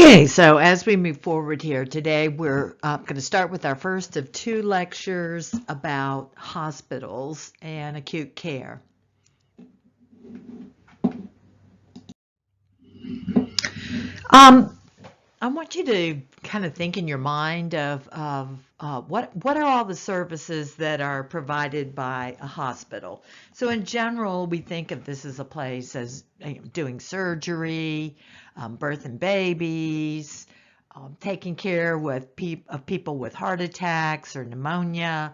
Okay, so as we move forward here today, we're going to start with our first of two lectures about hospitals and acute care. I want you to kind of think in your mind of what are all the services that are provided by a hospital. So in general, we think of this as a place as doing surgery, birth and babies, taking care of people with heart attacks or pneumonia,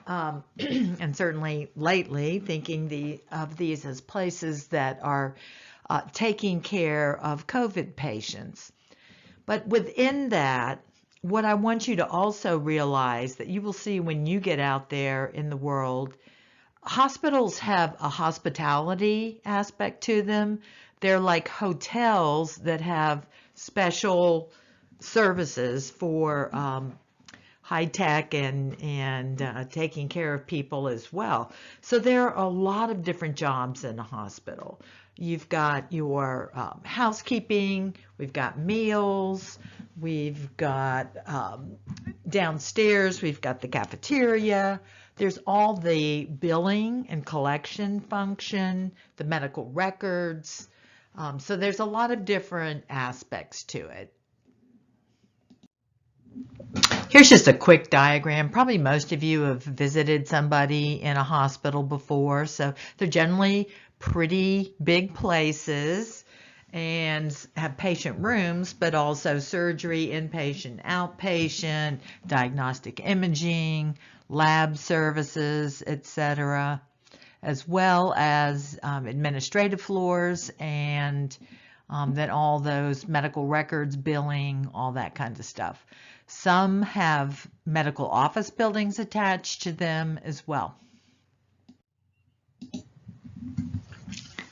and certainly lately thinking of these as places that are taking care of COVID patients. But within that, what I want you to also realize that you will see when you get out there in the world, hospitals have a hospitality aspect to them. They're like hotels that have special services for high tech and taking care of people as well. So there are a lot of different jobs in a hospital. You've got your housekeeping, we've got meals, we've got downstairs, we've got the cafeteria. There's all the billing and collection function, the medical records. So there's a lot of different aspects to it. Here's just a quick diagram. Probably most of you have visited somebody in a hospital before, so they're generally pretty big places and have patient rooms, but also surgery, inpatient, outpatient, diagnostic imaging, lab services, etc., as well as administrative floors and then all those medical records, billing, all that kind of stuff. Some have medical office buildings attached to them as well.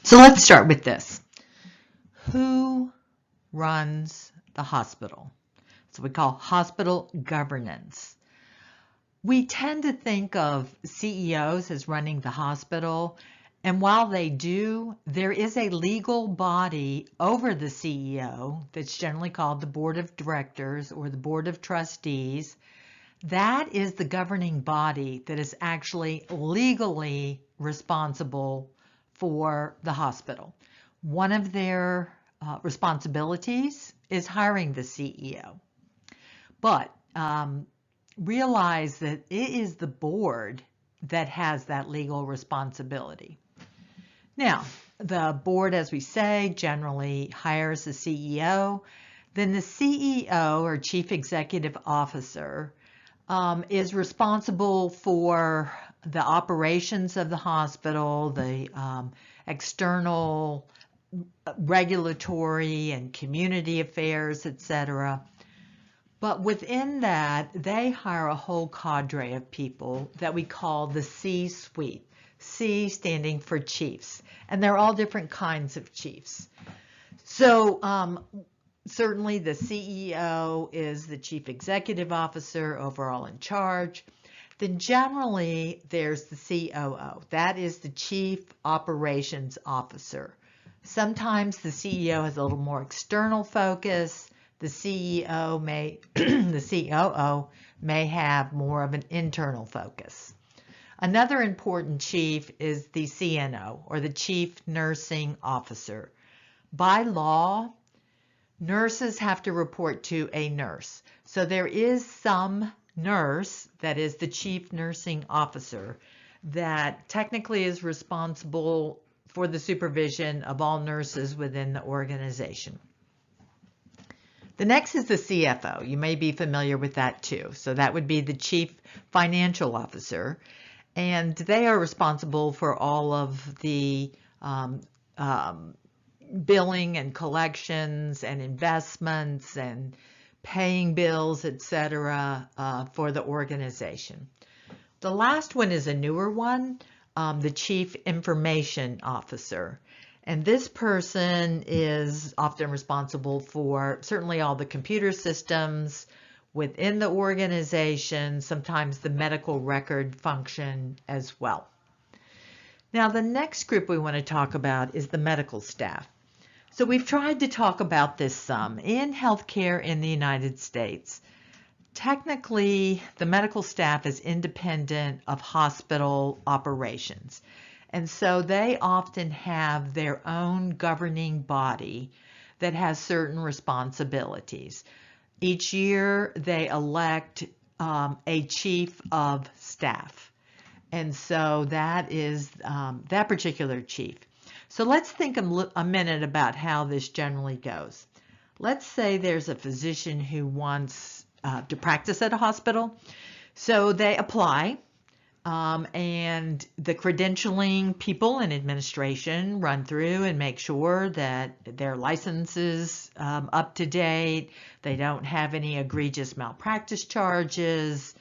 So let's start with this. Who runs the hospital? So we call hospital governance. We tend to think of CEOs as running the hospital, and while they do, there is a legal body over the CEO that's generally called the Board of Directors or the Board of Trustees. That is the governing body that is actually legally responsible for the hospital. One of their responsibilities is hiring the CEO. But realize that it is the board that has that legal responsibility. Now, the board, as we say, generally hires the CEO. Then the CEO, or Chief Executive Officer, is responsible for the operations of the hospital, the external regulatory and community affairs, etc. But within that, they hire a whole cadre of people that we call the C-suite. C standing for chiefs, and they're all different kinds of chiefs. So certainly the CEO is the Chief Executive Officer, overall in charge. Then generally there's the COO. That is the Chief Operations Officer. Sometimes the CEO has a little more external focus. The COO may have more of an internal focus. Another important chief is the CNO, or the Chief Nursing Officer. By law, nurses have to report to a nurse. So there is some nurse, that is the Chief Nursing Officer, that technically is responsible for the supervision of all nurses within the organization. The next is the CFO. You may be familiar with that too. So that would be the Chief Financial Officer. And they are responsible for all of the billing and collections and investments and paying bills, etc., for the organization. The last one is a newer one, the Chief Information Officer. And this person is often responsible for certainly all the computer systems within the organization, sometimes the medical record function as well. Now, the next group we want to talk about is the medical staff. So we've tried to talk about this some. In healthcare in the United States, technically the medical staff is independent of hospital operations. And so they often have their own governing body that has certain responsibilities. Each year they elect a chief of staff. And so that is that particular chief. So let's think a minute about how this generally goes. Let's say there's a physician who wants to practice at a hospital. So they apply, and the credentialing people in administration run through and make sure that their license is up to date, they don't have any egregious malpractice charges,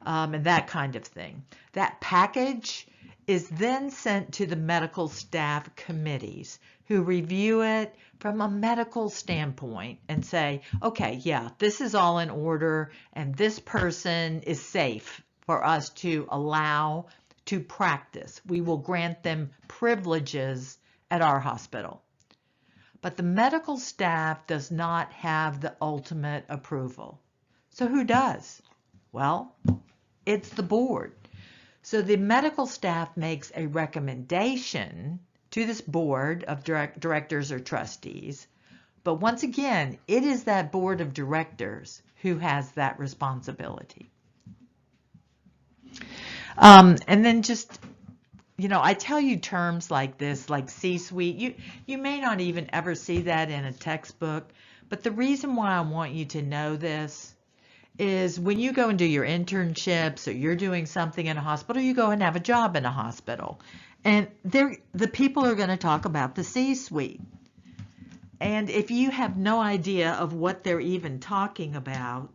and that kind of thing. That package is then sent to the medical staff committees who review it from a medical standpoint and say, okay, yeah, this is all in order and this person is safe for us to allow to practice. We will grant them privileges at our hospital. But the medical staff does not have the ultimate approval. So who does? Well, it's the board. So the medical staff makes a recommendation to this board of directors or trustees. But once again, it is that board of directors who has that responsibility. And then just, I tell you terms like this, like C-suite, you may not even ever see that in a textbook. But the reason why I want you to know this is when you go and do your internships or you're doing something in a hospital, you go and have a job in a hospital. And the people are going to talk about the C-suite. And if you have no idea of what they're even talking about,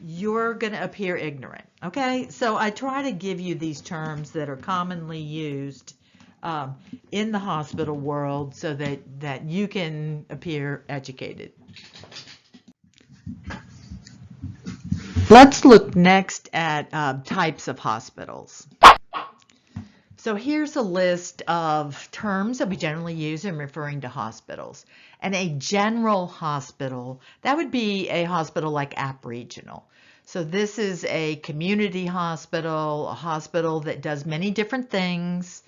you're going to appear ignorant. Okay? So I try to give you these terms that are commonly used in the hospital world so that you can appear educated. Let's look next at types of hospitals. So here's a list of terms that we generally use in referring to hospitals. And a general hospital, that would be a hospital like App Regional. So this is a community hospital, a hospital that does many different things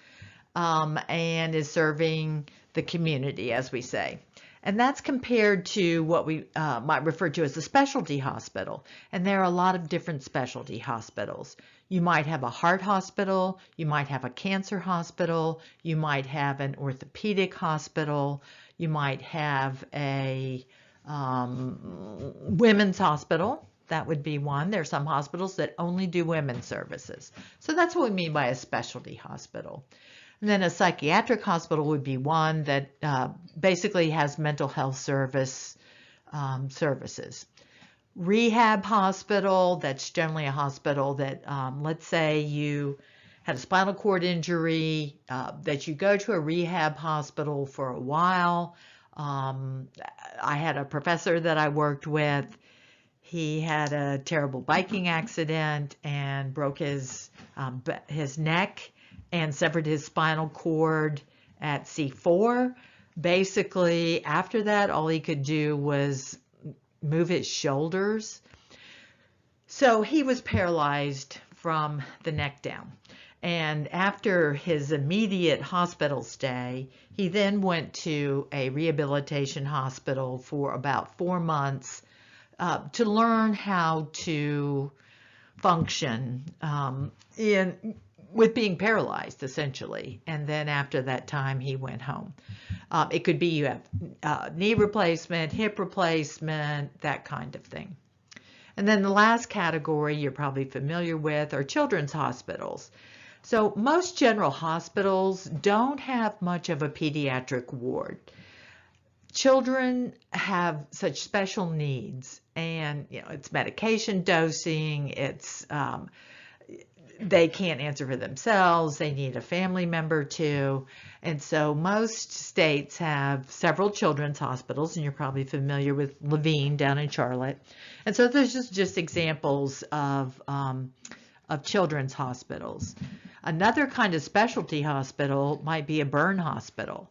and is serving the community, as we say. And that's compared to what we might refer to as a specialty hospital. And there are a lot of different specialty hospitals. You might have a heart hospital, you might have a cancer hospital, you might have an orthopedic hospital, you might have a women's hospital. That would be one. There are some hospitals that only do women's services. So that's what we mean by a specialty hospital. And then a psychiatric hospital would be one that basically has mental health services. Rehab hospital, that's generally a hospital that, let's say you had a spinal cord injury, that you go to a rehab hospital for a while. I had a professor that I worked with. He had a terrible biking accident and broke his neck and severed his spinal cord at C4. Basically, after that, all he could do was move his shoulders. So he was paralyzed from the neck down. And after his immediate hospital stay, he then went to a rehabilitation hospital for about 4 months to learn how to function with being paralyzed, essentially. And then after that time, he went home. It could be you have knee replacement, hip replacement, that kind of thing. And then the last category you're probably familiar with are children's hospitals. So most general hospitals don't have much of a pediatric ward. Children have such special needs, and it's medication dosing, it's they can't answer for themselves, they need a family member too. And so most states have several children's hospitals, and you're probably familiar with Levine down in Charlotte. And so there's just examples of children's hospitals. Another kind of specialty hospital might be a burn hospital.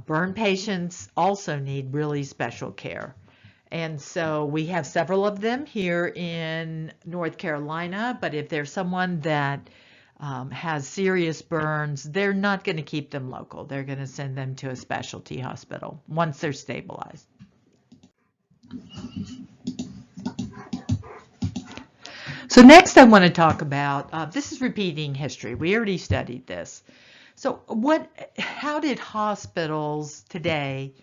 Burn patients also need really special care. And so we have several of them here in North Carolina, but if there's someone that has serious burns, they're not going to keep them local. They're going to send them to a specialty hospital once they're stabilized. So next I want to talk about, this is repeating history. We already studied this. So how did hospitals today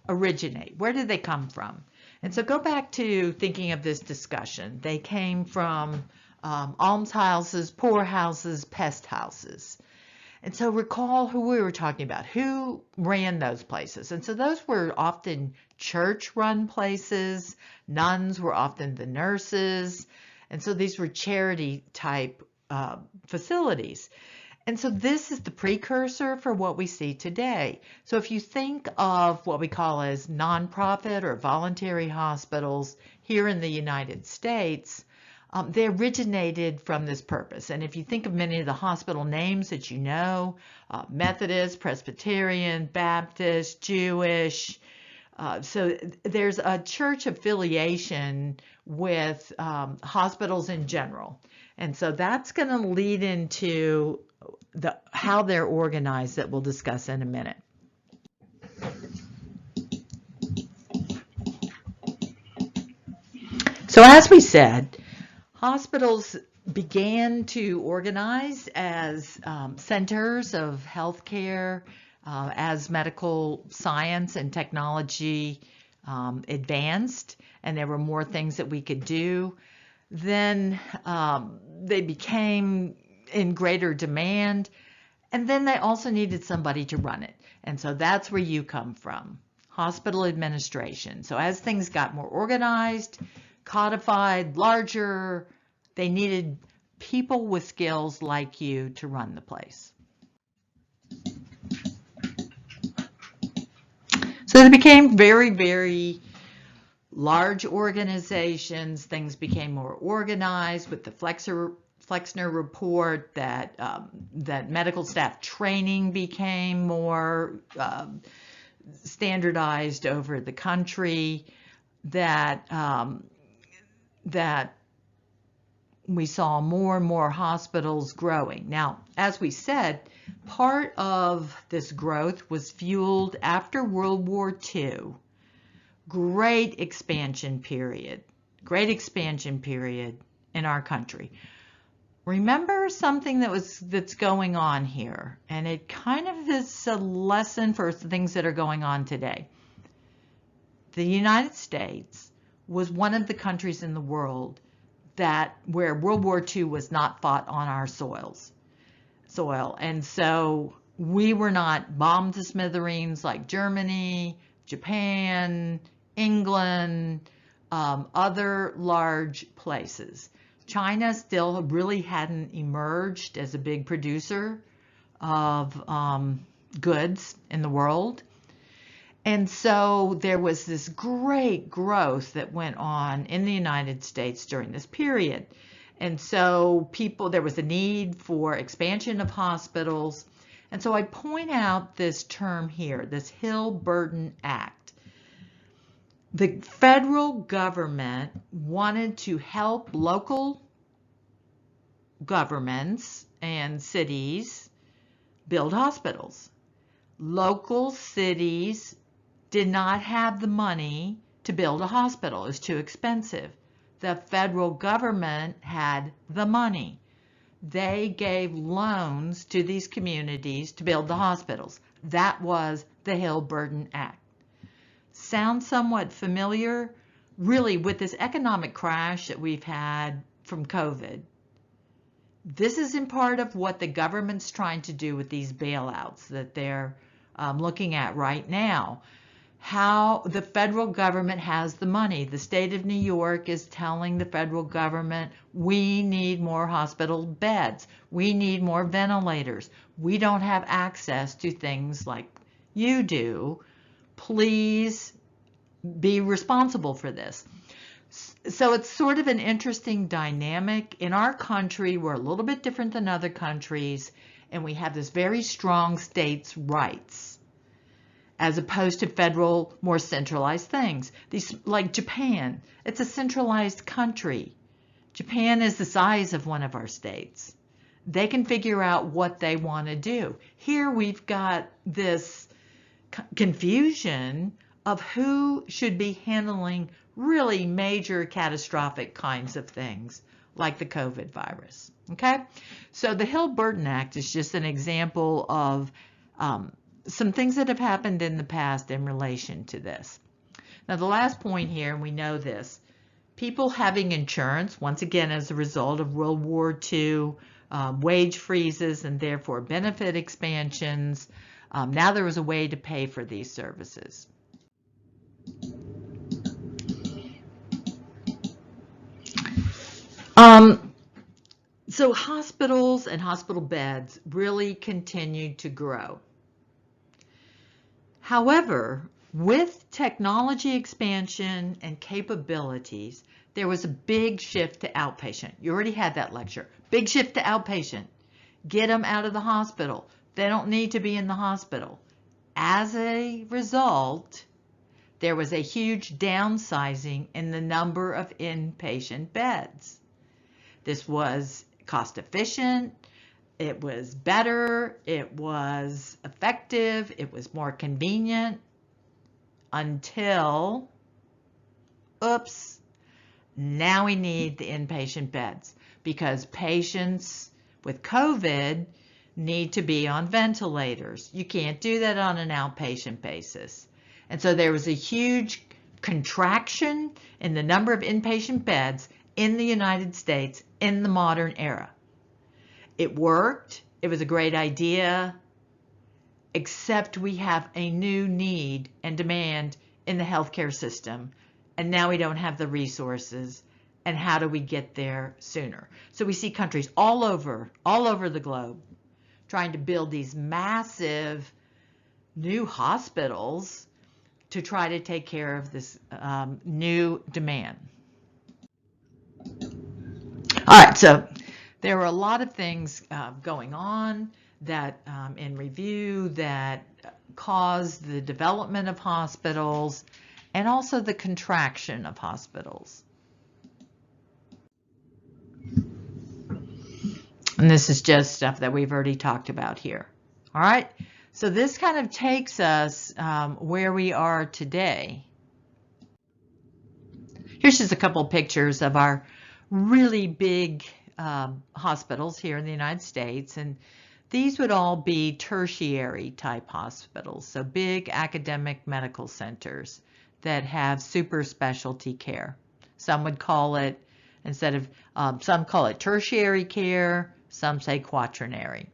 originate? Where did they come from? And so go back to thinking of this discussion. They came from almshouses, poorhouses, pest houses. And so recall who we were talking about, who ran those places. And so those were often church-run places. Nuns were often the nurses. And so these were charity-type facilities. And so this is the precursor for what we see today. So if you think of what we call as nonprofit or voluntary hospitals here in the United States, they originated from this purpose. And if you think of many of the hospital names that you know, Methodist, Presbyterian, Baptist, Jewish, so there's a church affiliation with hospitals in general. And so that's going to lead into how they're organized that we'll discuss in a minute. So as we said, hospitals began to organize as centers of healthcare as medical science and technology advanced, and there were more things that we could do. Then they became in greater demand, and then they also needed somebody to run it. And so that's where you come from, hospital administration. So as things got more organized, codified, larger, they needed people with skills like you to run the place. So they became very, very large organizations. Things became more organized with the Flexner report that medical staff training became more standardized over the country, that we saw more and more hospitals growing. Now, as we said, part of this growth was fueled after World War II. Great expansion period in our country. Remember something that's going on here, and it kind of is a lesson for things that are going on today. The United States was one of the countries in the world where World War II was not fought on our soil. And so we were not bombed to smithereens like Germany, Japan, England, other large places. China still really hadn't emerged as a big producer of goods in the world. And so there was this great growth that went on in the United States during this period. And so there was a need for expansion of hospitals. And so I point out this term here, this Hill-Burton Act. The federal government wanted to help local governments and cities build hospitals. Local cities did not have the money to build a hospital. It was too expensive. The federal government had the money. They gave loans to these communities to build the hospitals. That was the Hill-Burton Act. Sounds somewhat familiar, really, with this economic crash that we've had from COVID. This is in part of what the government's trying to do with these bailouts that they're looking at right now. How the federal government has the money. The state of New York is telling the federal government, we need more hospital beds. We need more ventilators. We don't have access to things like you do. Please be responsible for this. So it's sort of an interesting dynamic. In our country, we're a little bit different than other countries, and we have this very strong states' rights. as opposed to federal, more centralized things. These, like Japan, it's a centralized country. Japan is the size of one of our states. They can figure out what they want to do. Here we've got this confusion of who should be handling really major catastrophic kinds of things like the COVID virus. Okay, so the Hill-Burton Act is just an example of some things that have happened in the past in relation to this. Now the last point here, and we know this, people having insurance, once again as a result of World War II, wage freezes and therefore benefit expansions, now there was a way to pay for these services. So hospitals and hospital beds really continued to grow. However, with technology expansion and capabilities, there was a big shift to outpatient. You already had that lecture. Big shift to outpatient. Get them out of the hospital. They don't need to be in the hospital. As a result, there was a huge downsizing in the number of inpatient beds. This was cost efficient, it was better, it was effective, it was more convenient until, oops, now we need the inpatient beds because patients with COVID need to be on ventilators. You can't do that on an outpatient basis. And so there was a huge contraction in the number of inpatient beds in the United States in the modern era. It worked. It was a great idea, except we have a new need and demand in the healthcare system, and now we don't have the resources. And how do we get there sooner? So we see countries all over the globe trying to build these massive new hospitals to try to take care of this new demand. All right, so there were a lot of things going on that in review that caused the development of hospitals and also the contraction of hospitals. And this is just stuff that we've already talked about here. All right, so this kind of takes us where we are today. Here's just a couple pictures of our really big hospitals here in the United States, and these would all be tertiary type hospitals, so big academic medical centers that have super specialty care. Some would call it, instead of, some call it tertiary care, some say quaternary.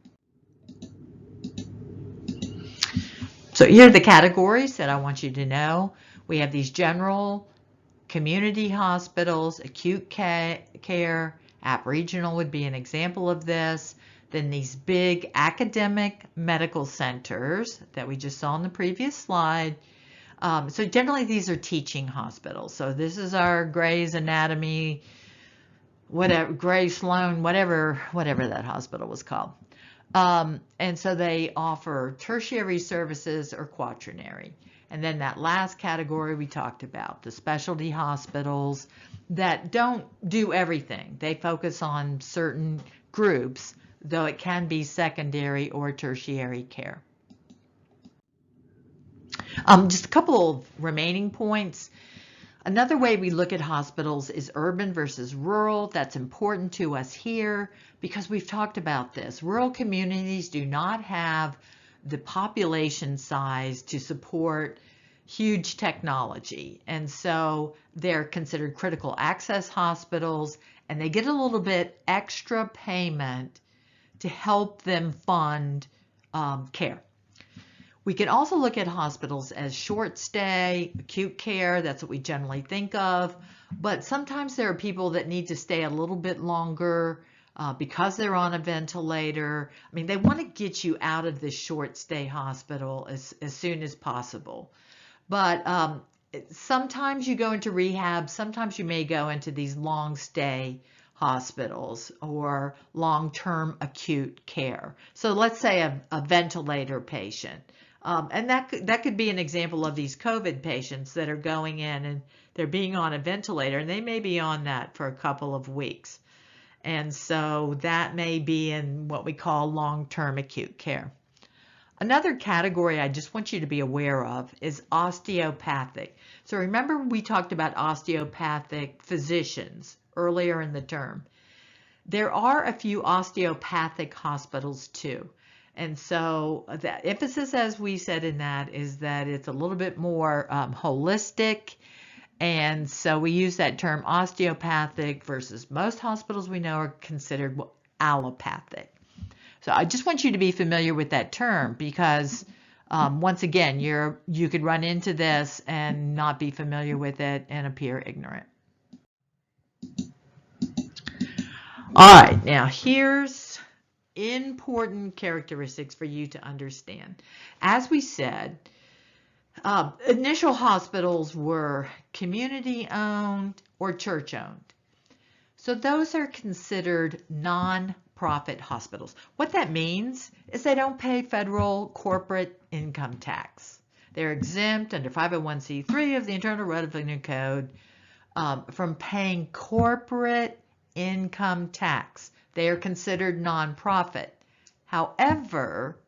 So here are the categories that I want you to know. We have these general community hospitals, acute care, App-Regional would be an example of this. Then these big academic medical centers that we just saw in the previous slide. So generally these are teaching hospitals. So this is our Gray's Anatomy, whatever, Gray Sloan, whatever that hospital was called. And so they offer tertiary services or quaternary. And then that last category we talked about, the specialty hospitals that don't do everything. They focus on certain groups, though it can be secondary or tertiary care. Just a couple of remaining points. Another way we look at hospitals is urban versus rural. That's important to us here because we've talked about this. Rural communities do not have the population size to support huge technology, and so they're considered critical access hospitals, and they get a little bit extra payment to help them fund care. We can also look at hospitals as short stay, acute care. That's what we generally think of, but sometimes there are people that need to stay a little bit longer because they're on a ventilator. I mean, they want to get you out of this short stay hospital as soon as possible. But sometimes you go into rehab, sometimes you may go into these long stay hospitals or long-term acute care. So let's say a ventilator patient. And that could be an example of these COVID patients that are going in and they're being on a ventilator, and they may be on that for a couple of weeks. And so that may be in what we call long-term acute care. Another category I just want you to be aware of is osteopathic. So remember we talked about osteopathic physicians earlier in the term. There are a few osteopathic hospitals too. And so the emphasis, as we said in that, is that it's a little bit more holistic. And so we use that term osteopathic versus most hospitals we know are considered allopathic. So I just want you to be familiar with that term because once again, you could run into this and not be familiar with it and appear ignorant. All right, now here's important characteristics for you to understand. As we said, initial hospitals were community-owned or church-owned. So those are considered non-profit hospitals. What that means is they don't pay federal corporate income tax. They're exempt under 501c3 of the Internal Revenue Code from paying corporate income tax. They are considered non-profit. However,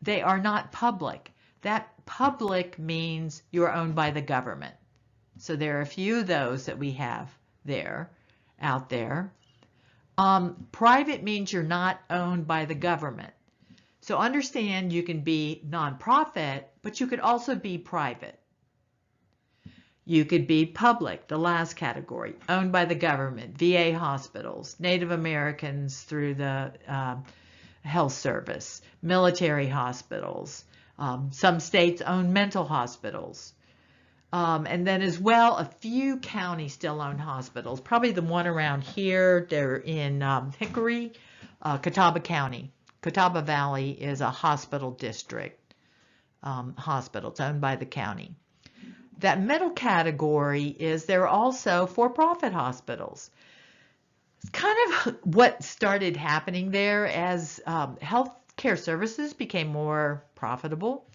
they are not public. That public means you're owned by the government. So there are a few of those that we have out there. Private means you're not owned by the government. So understand you can be nonprofit, but you could also be private. You could be public, the last category, owned by the government, VA hospitals, Native Americans through the health service, military hospitals. Some states own mental hospitals. And then as well, a few counties still own hospitals. Probably the one around here, they're in Hickory, Catawba County. Catawba Valley is a hospital district hospital. It's owned by the county. That middle category is there are also for-profit hospitals. It's kind of what started happening there as healthcare services became more profitable.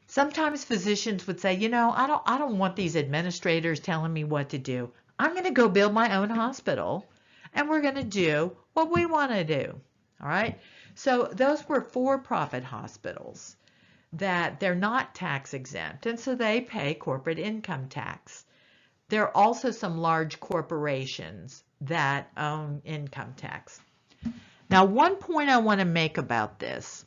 Sometimes physicians would say, you know, I don't want these administrators telling me what to do. I'm going to go build my own hospital, and we're going to do what we want to do. All right? So those were for-profit hospitals that they're not tax exempt, and so they pay corporate income tax. There are also some large corporations that own income tax. Now, one point I want to make about this,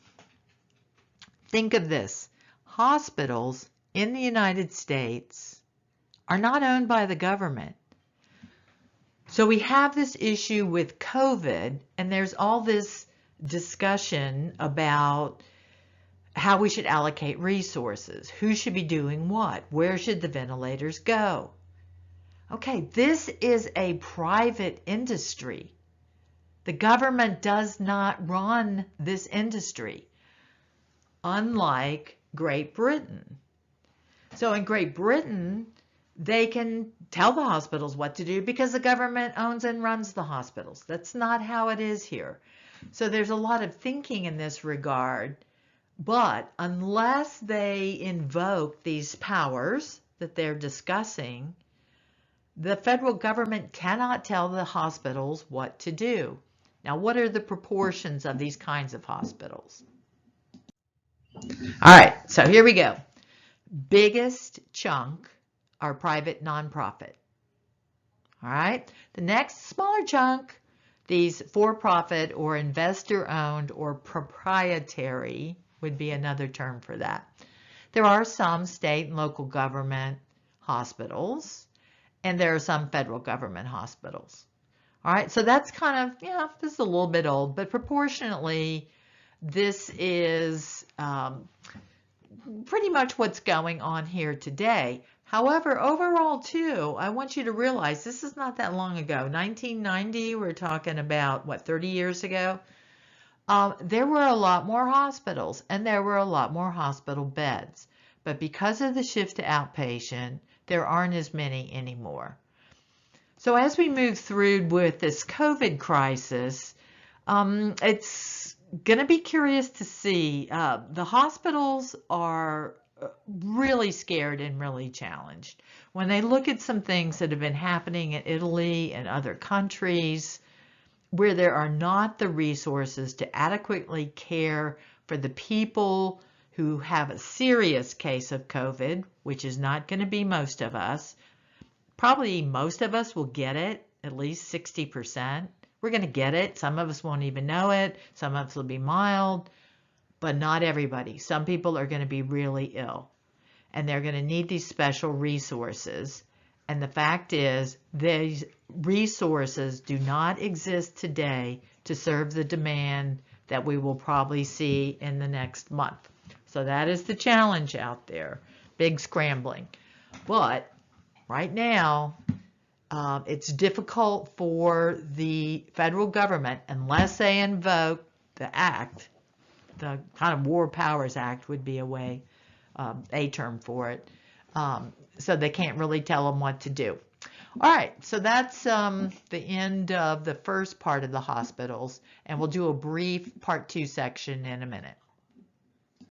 think of this. Hospitals in the United States are not owned by the government. So we have this issue with COVID, and there's all this discussion about how we should allocate resources, who should be doing what, where should the ventilators go. Okay, this is a private industry. The government does not run this industry, unlike Great Britain. So in Great Britain, they can tell the hospitals what to do because the government owns and runs the hospitals. That's not how it is here. So there's a lot of thinking in this regard. But unless they invoke these powers that they're discussing, the federal government cannot tell the hospitals what to do. Now, what are the proportions of these kinds of hospitals? All right, so here we go. Biggest chunk are private nonprofit. All right, the next smaller chunk, these for-profit or investor-owned or proprietary would be another term for that. There are some state and local government hospitals, and there are some federal government hospitals. All right, so that's kind of, yeah, this is a little bit old, but proportionately, this is pretty much what's going on here today. However, overall, too, I want you to realize this is not that long ago. 1990, we're talking about, what, 30 years ago? There were a lot more hospitals, and there were a lot more hospital beds. But because of the shift to outpatient, there aren't as many anymore. So as we move through with this COVID crisis, it's going to be curious to see. The hospitals are really scared and really challenged. When they look at some things that have been happening in Italy and other countries where there are not the resources to adequately care for the people who have a serious case of COVID, which is not going to be most of us. Probably most of us will get it, at least 60%. We're going to get it. Some of us won't even know it. Some of us will be mild, but not everybody. Some people are going to be really ill, and they're going to need these special resources. And the fact is, these resources do not exist today to serve the demand that we will probably see in the next month. So that is the challenge out there, big scrambling. But right now, it's difficult for the federal government, unless they invoke the act, the kind of War Powers Act would be a term for it. So they can't really tell them what to do. All right, so that's the end of the first part of the hospitals, and we'll do a brief part 2 section in a minute.